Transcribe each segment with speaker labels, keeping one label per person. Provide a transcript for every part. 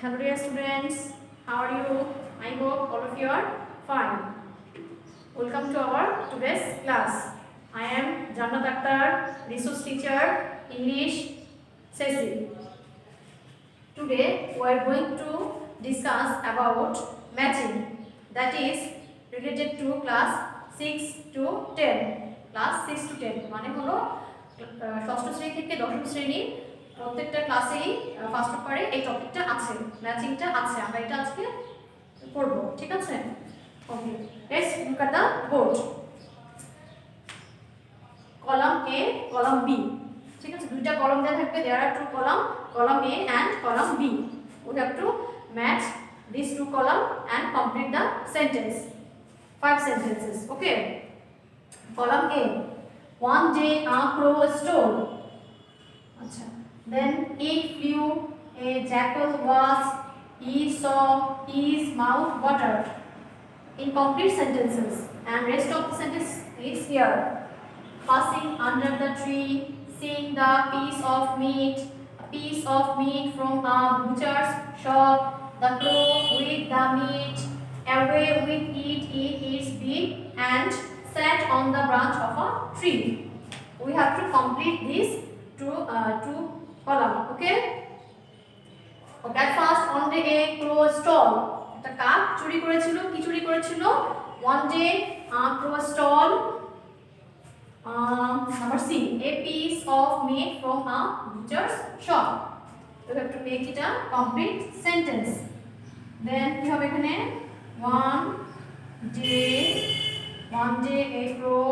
Speaker 1: Hello dear students, how are you? I hope all of you are fine. Welcome to our today's class. I am Jannat Akhtar, resource teacher, English, Cecil. Today we are going to discuss about matching, that is related to class 6 to 10. Class 6 to 10 মানে হলো ষষ্ঠ শ্রেণী থেকে দশম শ্রেণী প্রত্যেকটা ক্লাসেই first পেপারে এই টপিকটা আছে, ম্যাচিংটা আছে। আমরা এটা আজকে পড়ব, ঠিক আছে? Okay, let's look at the board. Column A, column B, ঠিক আছে? দুইটা কলাম দেওয়া থাকবে, there are two column, column A and column B. We have to match these two columns and complete the sentence. 5 sentences. Okay. Column A. One day a crow stole. Achha. Then it flew. A jackal was. He saw his mouth watered. Incomplete sentences. And rest of the sentence is here. Passing under the tree, seeing the piece of meat. Piece of meat from a butcher's shop. The crow with the meat, away with it, ate its beak, and sat on the branch of a tree. We have to complete this two column. Okay. Okay. First, on the a crow stole. একটা কাক চুরি করেছিল। কি চুরি করেছিল? One day, a crow stole. Number C, a piece of meat from a butcher's shop. We have to make it a complete sentence. Then we have এখানে one day a crow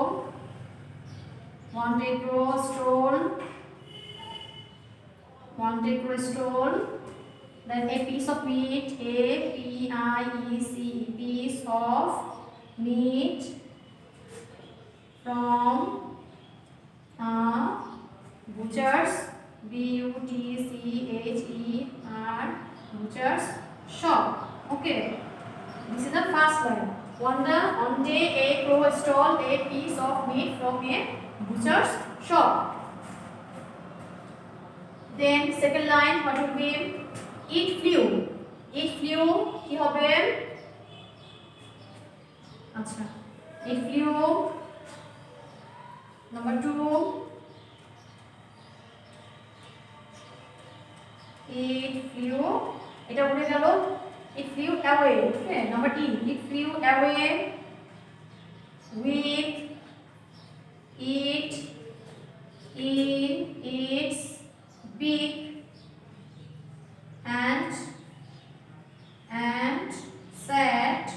Speaker 1: stole. One day crow stole. Then a piece of meat, a piece, piece of meat from a butcher's, butcher, butcher's shop. Okay, this is the first line. On day a crow stole a piece of meat from a butcher's shop. Then second line, what will be? It flew. It flew কি হবে? আচ্ছা, it flew. Number 2, it flew, এটা উড়ে গেল, it flew away. Okay, number E, it flew away with it in its beak and sat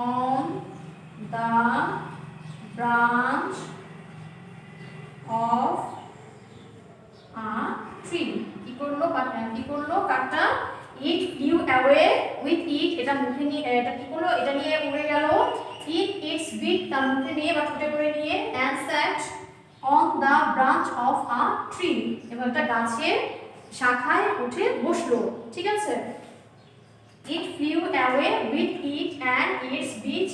Speaker 1: on the branch of a tree. কি করলো কাকটা? It flew away with it, এটা মুখে নিয়ে, এটা কি করলো? এটা নিয়ে উড়ে গেল। It its beak, তার মুখে নিয়ে বা ঠোঁটে করে নিয়ে, and sat on the branch of a tree, এবং একটা গাছের শাখায় উঠে বসলো, ঠিক আছে? It flew away with it and its beak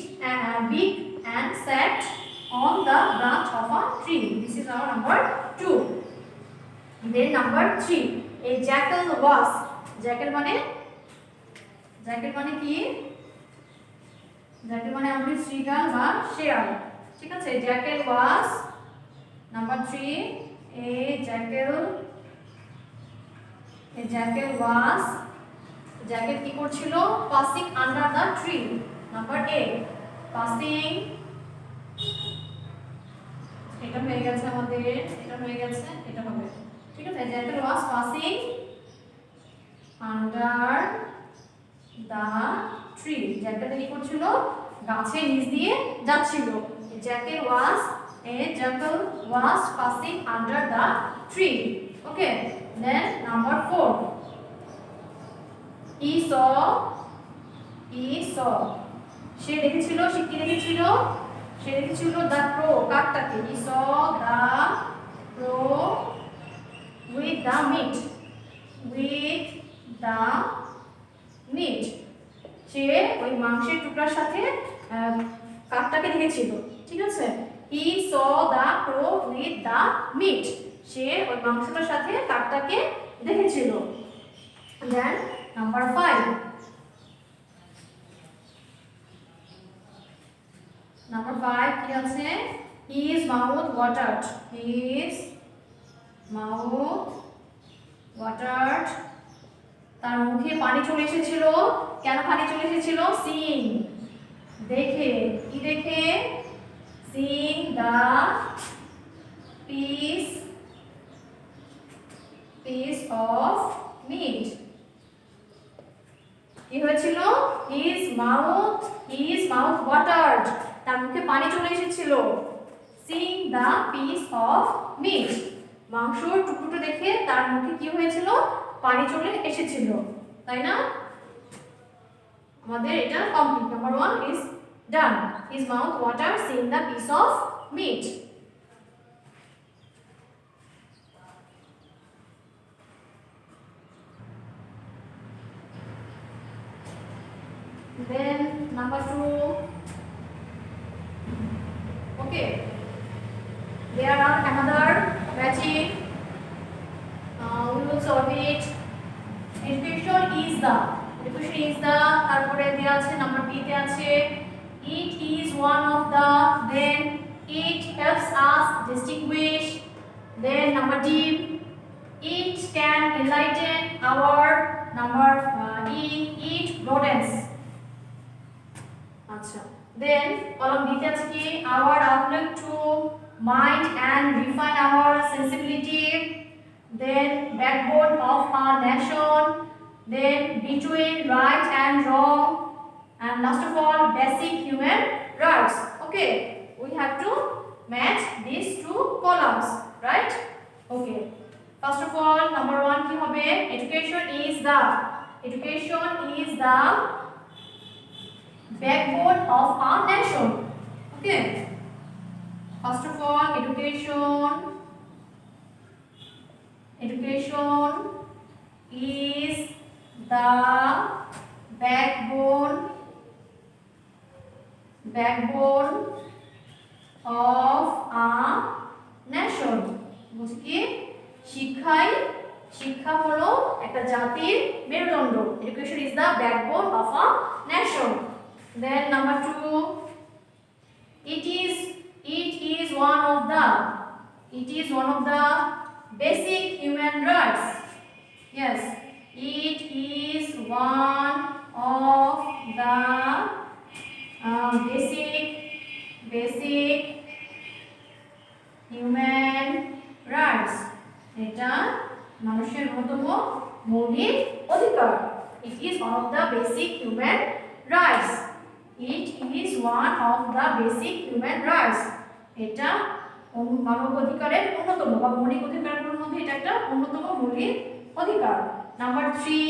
Speaker 1: and sat on the branch of a tree. This is our number 2. Then number 3, a jackal was. jackal মানে কি? jackal মানে আমাদের শ্রীগাল বা শেয়াল, ঠিক আছে? jackal was. Number 3, a jackal was. jackal কি করছিল? Passing under the tree. Number A, passing, এটা হয়ে গেছে আমাদের, এটা হয়ে গেছে, এটা হবে, ঠিক আছে? jackal was passing under the tree. jackal কি করছিল? গাছের নিচ দিয়ে যাচ্ছিল। jackal was passing under the tree. Okay, then number 4, he saw, সে দেখেছিল, সে কি দেখেছিল? সে দেখেছিল the crow, কাকটাকে। he saw the crow with the meat, সে ওই মাংসের টুকরার সাথে কাকটাকে দেখেছিল, ঠিক আছে? he saw the crow with the meat, সে ওই মাংসটার সাথে কাকটাকে দেখেছিল। দেন নাম্বার 5, নাম্বার 5 কি আছে? His mouth watered, his mouth watered, তার মুখে পানি চলে এসেছিল। কেন পানি চলে এসেছিল? সিং, দেখে, কি দেখে? Singh the piece of meet. কি হয়েছিল? হিজ মাউথ ওয়াটার্ড, তার মুখে পানি চলে এসেছিল। Singh the piece of meet, মাংসর টুকরোটা দেখে তার মুখে কি হয়েছিল? পানি চলে এসেছিল, তাই না? আমাদের এটা complete. Number 1 is done. His mouth watering the piece of meat. Then number 2, okay, there are another matching, we will solve it. Education is the, তারপরে দেয়া আছে নাম্বার বি তে আছে it is one of the, then it helps us distinguish, then number D, it can enlighten our, number E, it broadens. আচ্ছা, then column B তে আছে কি? our outlook to mind and refine our sensibility, then backbone of our nation, then between right and wrong, and last of all basic human rights. Okay, we have to match these two columns, right? Okay, first of all number 1 কি হবে? education is the backbone of our nation. Okay, first of all education is the backbone of a nation. বলছি কি? শিক্ষা হলো একটা জাতির মেরুদণ্ড। education is the backbone of a nation. Then number 2, it is one of the basic human rights. Yes, it is one of the basic human rights. এটা মানুষের অন্যতম মৌলিক অধিকার। It is one of the basic human rights. It is one of the basic human rights. এটা মানব অধিকারের অন্যতম বা মৌলিক অধিকারগুলোর মধ্যে এটা একটা অন্যতম মৌলিক অধিকার। Number 3,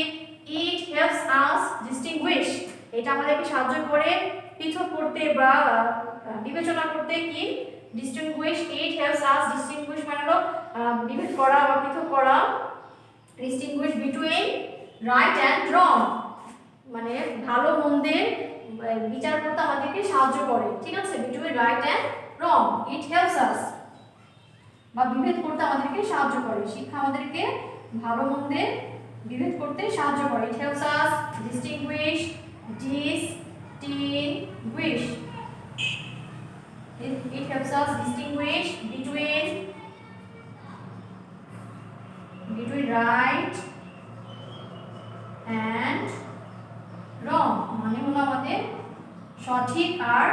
Speaker 1: it helps us distinguish, এটা আমাদেরকে সাহায্য করে পৃথক করতে বা বিবেচনা করতে। কি? distinguish, it helps us distinguish মানে হলো বিভেদ করা বা পৃথক করা। distinguish between right and wrong, মানে ভালো মন্দের বিচার করতে আমাদেরকে সাহায্য করে। ঠিক আছে, between right and wrong, it helps us, বা বিভেদ করতে আমাদেরকে সাহায্য করে। শিক্ষা আমাদেরকে ভালো মন্দের বিভেদ করতে সাহায্য করে। it helps us distinguish it helps us distinguish between right and wrong, মানে হলো আমাদের সঠিক আর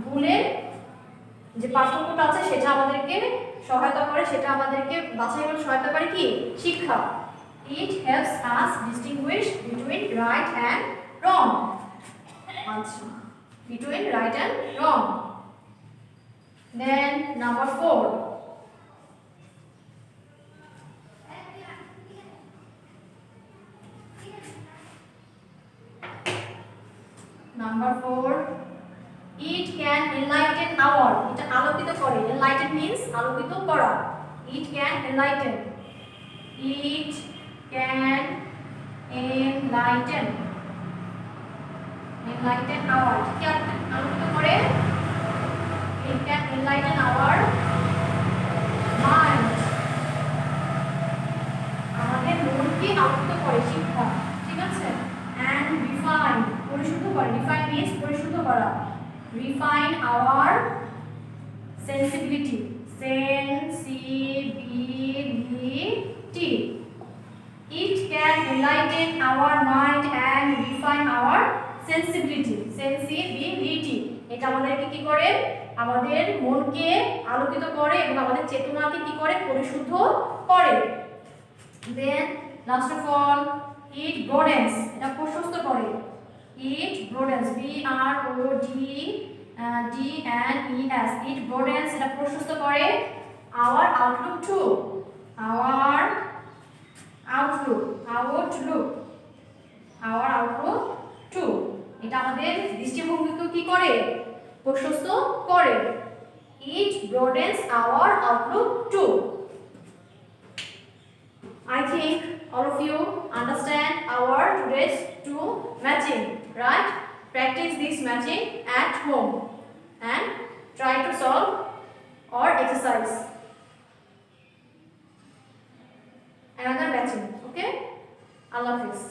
Speaker 1: ভুলের যে পার্থক্যটা আছে সেটা আমাদেরকে সহায়তা করে, সেটা আমাদেরকে বাছাই করতে সহায়তা করে কি? শিক্ষা। it helps us distinguish between right and wrong. আচ্ছা, between right and wrong. Then number 4, it can enlighten our, এটা আলোকিত করে। enlighten means আলোকিত করা। it can enlighten our, কি আলোকিত করে? it can enlighten our mind, আমাদের মন আলোকিত করে শিক্ষা, ঠিক আছে। and refine পরিশুদ্ধ করে, refine means পরিশুদ্ধ করা, refine our sensibility, sensibility. It can enlighten our mind and refine our sensibility. Sensibility এটা আমাদেরকে কি করে, আমাদের মনকে আলোকিত করে এবং আমাদের চেতনাকে কি করে, পরিশুদ্ধ করে। Then last of all, it broadens এটা প্রশস্ত করে, it broadens, B R O D D N E S, it broadens এটা প্রশস্ত করে our outlook too, our outlook too, এটা আমাদের দৃষ্টিভঙ্গিকে কি করে, প্রশস্ত করে। It broadens our outlook too. I think all of you understand our today's two matching, right? Practice this matching at home and try to solve or exercise another matching. Okay? Allah Hafiz.